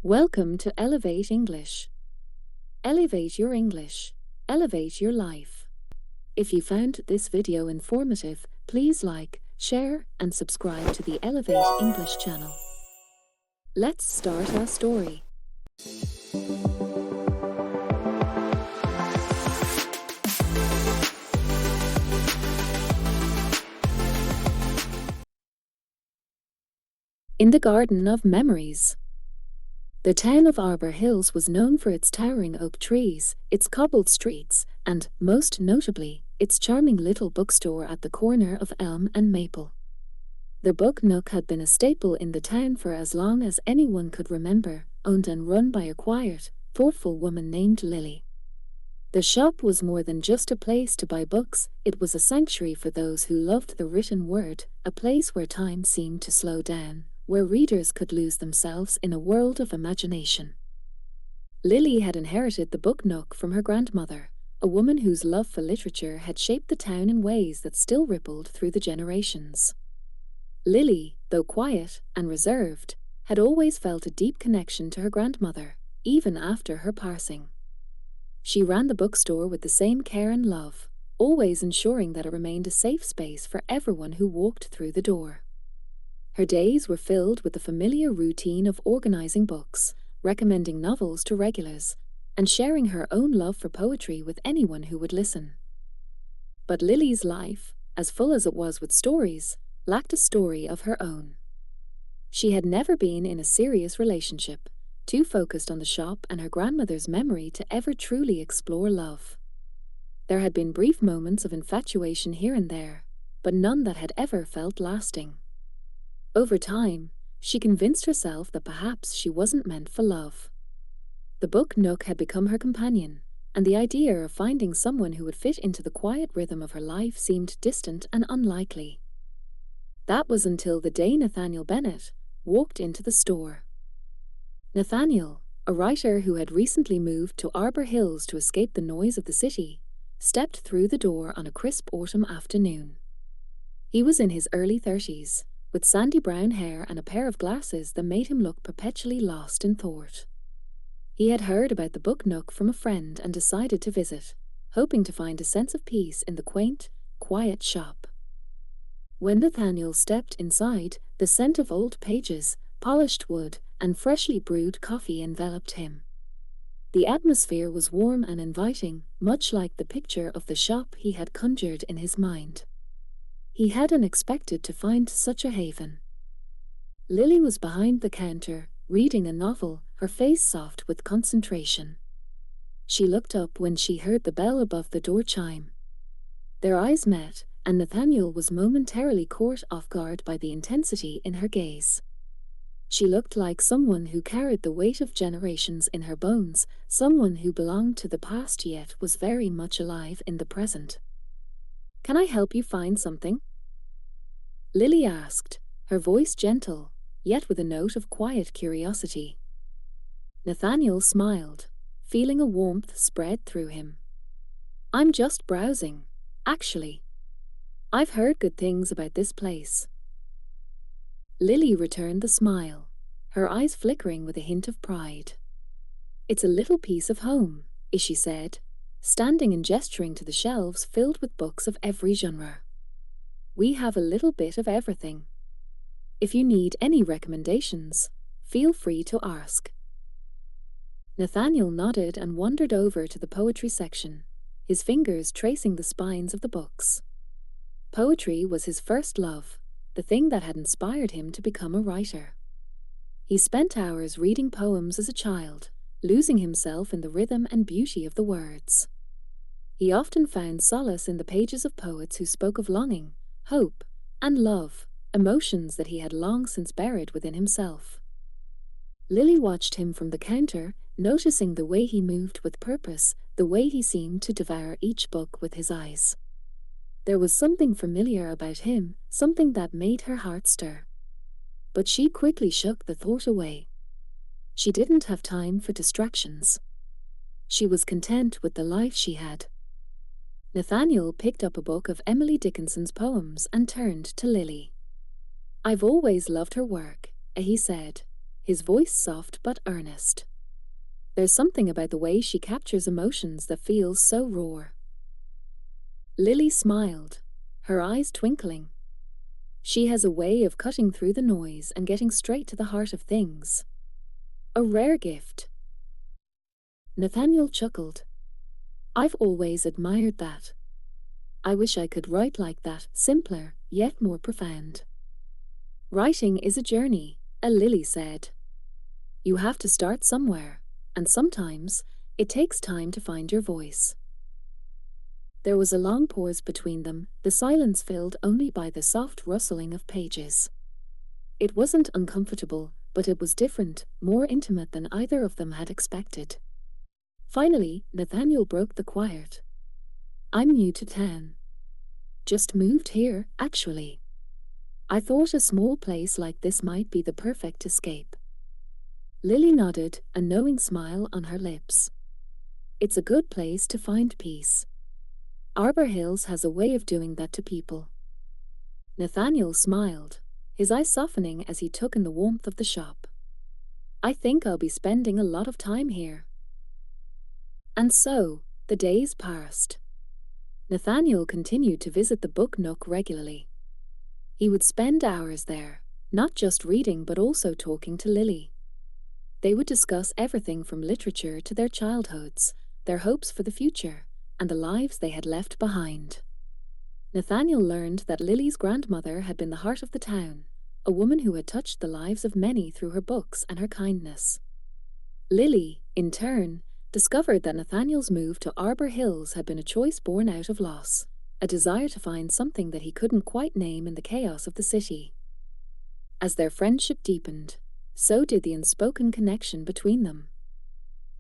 Welcome to Elevate English. Elevate your English. Elevate your life. If you found this video informative, please like, share, and subscribe to the Elevate English channel. Let's start our story. In the Garden of Memories. The town of Arbor Hills was known for its towering oak trees, its cobbled streets, and, most notably, its charming little bookstore at the corner of Elm and Maple. The Book Nook had been a staple in the town for as long as anyone could remember, owned and run by a quiet, thoughtful woman named Lily. The shop was more than just a place to buy books, it was a sanctuary for those who loved the written word, a place where time seemed to slow down, where readers could lose themselves in a world of imagination. Lily had inherited the Book Nook from her grandmother, a woman whose love for literature had shaped the town in ways that still rippled through the generations. Lily, though quiet and reserved, had always felt a deep connection to her grandmother, even after her passing. She ran the bookstore with the same care and love, always ensuring that it remained a safe space for everyone who walked through the door. Her days were filled with the familiar routine of organizing books, recommending novels to regulars, and sharing her own love for poetry with anyone who would listen. But Lily's life, as full as it was with stories, lacked a story of her own. She had never been in a serious relationship, too focused on the shop and her grandmother's memory to ever truly explore love. There had been brief moments of infatuation here and there, but none that had ever felt lasting. Over time, she convinced herself that perhaps she wasn't meant for love. The Book Nook had become her companion, and the idea of finding someone who would fit into the quiet rhythm of her life seemed distant and unlikely. That was until the day Nathaniel Bennett walked into the store. Nathaniel, a writer who had recently moved to Arbor Hills to escape the noise of the city, stepped through the door on a crisp autumn afternoon. He was in his early 30s, with sandy brown hair and a pair of glasses that made him look perpetually lost in thought. He had heard about the Book Nook from a friend and decided to visit, hoping to find a sense of peace in the quaint, quiet shop. When Nathaniel stepped inside, the scent of old pages, polished wood, and freshly brewed coffee enveloped him. The atmosphere was warm and inviting, much like the picture of the shop he had conjured in his mind. He hadn't expected to find such a haven. Lily was behind the counter, reading a novel, her face soft with concentration. She looked up when she heard the bell above the door chime. Their eyes met, and Nathaniel was momentarily caught off guard by the intensity in her gaze. She looked like someone who carried the weight of generations in her bones, someone who belonged to the past yet was very much alive in the present. "Can I help you find something?" Lily asked, her voice gentle, yet with a note of quiet curiosity. Nathaniel smiled, feeling a warmth spread through him. "I'm just browsing, actually. I've heard good things about this place." Lily returned the smile, her eyes flickering with a hint of pride. "It's a little piece of home," she said, standing and gesturing to the shelves filled with books of every genre. "We have a little bit of everything. If you need any recommendations, feel free to ask." Nathaniel nodded and wandered over to the poetry section, his fingers tracing the spines of the books. Poetry was his first love, the thing that had inspired him to become a writer. He spent hours reading poems as a child, losing himself in the rhythm and beauty of the words. He often found solace in the pages of poets who spoke of longing, hope, and love, emotions that he had long since buried within himself. Lily watched him from the counter, noticing the way he moved with purpose, the way he seemed to devour each book with his eyes. There was something familiar about him, something that made her heart stir. But she quickly shook the thought away. She didn't have time for distractions. She was content with the life she had. Nathaniel picked up a book of Emily Dickinson's poems and turned to Lily. "I've always loved her work," he said, his voice soft but earnest. There's something about the way she captures emotions that feels so raw. Lily smiled, her eyes twinkling. She has a way of cutting through the noise and getting straight to the heart of things. A rare gift. Nathaniel chuckled. I've always admired that. I wish I could write like that, simpler, yet more profound. Writing is a journey, Lily said. You have to start somewhere, and sometimes it takes time to find your voice. There was a long pause between them, the silence filled only by the soft rustling of pages. It wasn't uncomfortable, but it was different, more intimate than either of them had expected. Finally, Nathaniel broke the quiet. I'm new to town. Just moved here, actually. I thought a small place like this might be the perfect escape. Lily nodded, a knowing smile on her lips. It's a good place to find peace. Arbor Hills has a way of doing that to people. Nathaniel smiled, his eyes softening as he took in the warmth of the shop. I think I'll be spending a lot of time here. And so, the days passed. Nathaniel continued to visit the book nook regularly. He would spend hours there, not just reading but also talking to Lily. They would discuss everything from literature to their childhoods, their hopes for the future, and the lives they had left behind. Nathaniel learned that Lily's grandmother had been the heart of the town, a woman who had touched the lives of many through her books and her kindness. Lily, in turn, discovered that Nathaniel's move to Arbor Hills had been a choice born out of loss, a desire to find something that he couldn't quite name in the chaos of the city. As their friendship deepened, so did the unspoken connection between them.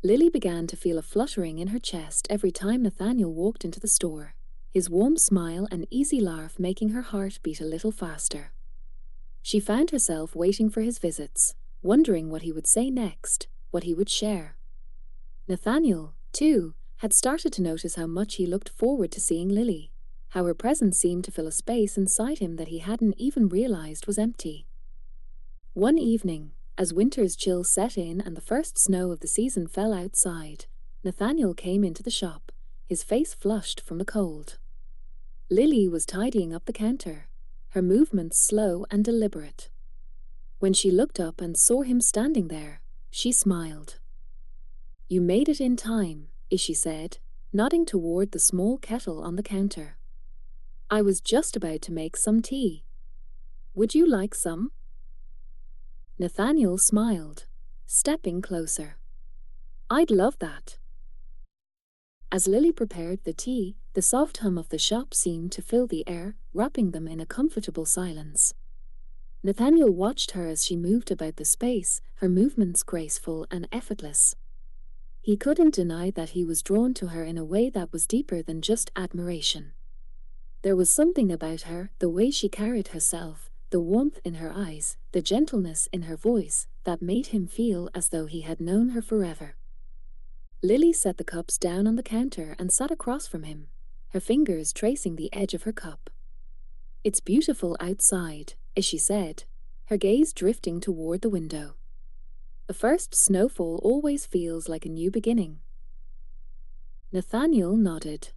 Lily began to feel a fluttering in her chest every time Nathaniel walked into the store, his warm smile and easy laugh making her heart beat a little faster. She found herself waiting for his visits, wondering what he would say next, what he would share. Nathaniel, too, had started to notice how much he looked forward to seeing Lily, how her presence seemed to fill a space inside him that he hadn't even realized was empty. One evening, as winter's chill set in and the first snow of the season fell outside, Nathaniel came into the shop, his face flushed from the cold. Lily was tidying up the counter, her movements slow and deliberate. When she looked up and saw him standing there, she smiled. You made it in time, she said, nodding toward the small kettle on the counter. I was just about to make some tea. Would you like some? Nathaniel smiled, stepping closer. I'd love that. As Lily prepared the tea, the soft hum of the shop seemed to fill the air, wrapping them in a comfortable silence. Nathaniel watched her as she moved about the space, her movements graceful and effortless. He couldn't deny that he was drawn to her in a way that was deeper than just admiration. There was something about her, the way she carried herself, the warmth in her eyes, the gentleness in her voice, that made him feel as though he had known her forever. Lily set the cups down on the counter and sat across from him, her fingers tracing the edge of her cup. It's beautiful outside, she said, her gaze drifting toward the window. The first snowfall always feels like a new beginning. Nathaniel nodded.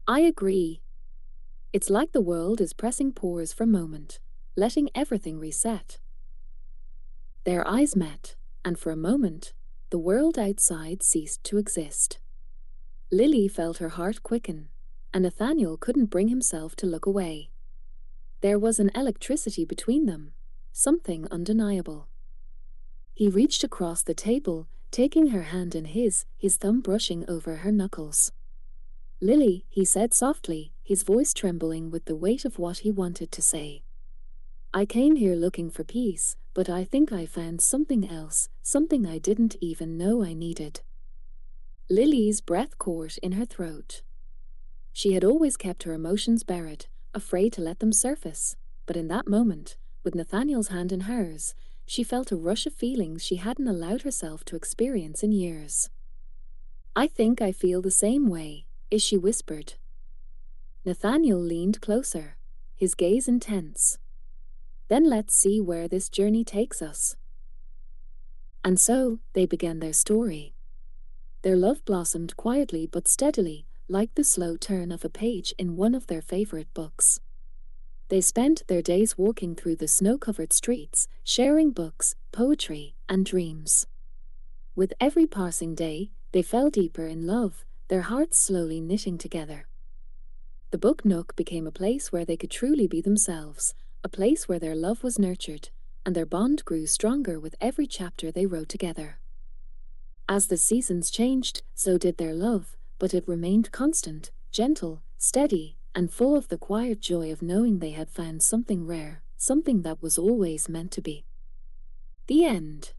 I agree. It's like the world is pressing pause for a moment, letting everything reset. Their eyes met, and for a moment, the world outside ceased to exist. Lily felt her heart quicken, and Nathaniel couldn't bring himself to look away. There was an electricity between them, something undeniable. He reached across the table, taking her hand in his thumb brushing over her knuckles. Lily, he said softly, his voice trembling with the weight of what he wanted to say. I came here looking for peace, but I think I found something else, something I didn't even know I needed. Lily's breath caught in her throat. She had always kept her emotions buried, afraid to let them surface, but in that moment, with Nathaniel's hand in hers, she felt a rush of feelings she hadn't allowed herself to experience in years. I think I feel the same way, she whispered. Nathaniel leaned closer, his gaze intense. Then let's see where this journey takes us. And so, they began their story. Their love blossomed quietly but steadily, like the slow turn of a page in one of their favorite books. They spent their days walking through the snow-covered streets, sharing books, poetry, and dreams. With every passing day, they fell deeper in love, their hearts slowly knitting together. The book nook became a place where they could truly be themselves, a place where their love was nurtured, and their bond grew stronger with every chapter they wrote together. As the seasons changed, so did their love, but it remained constant, gentle, steady, and full of the quiet joy of knowing they had found something rare, something that was always meant to be. The end.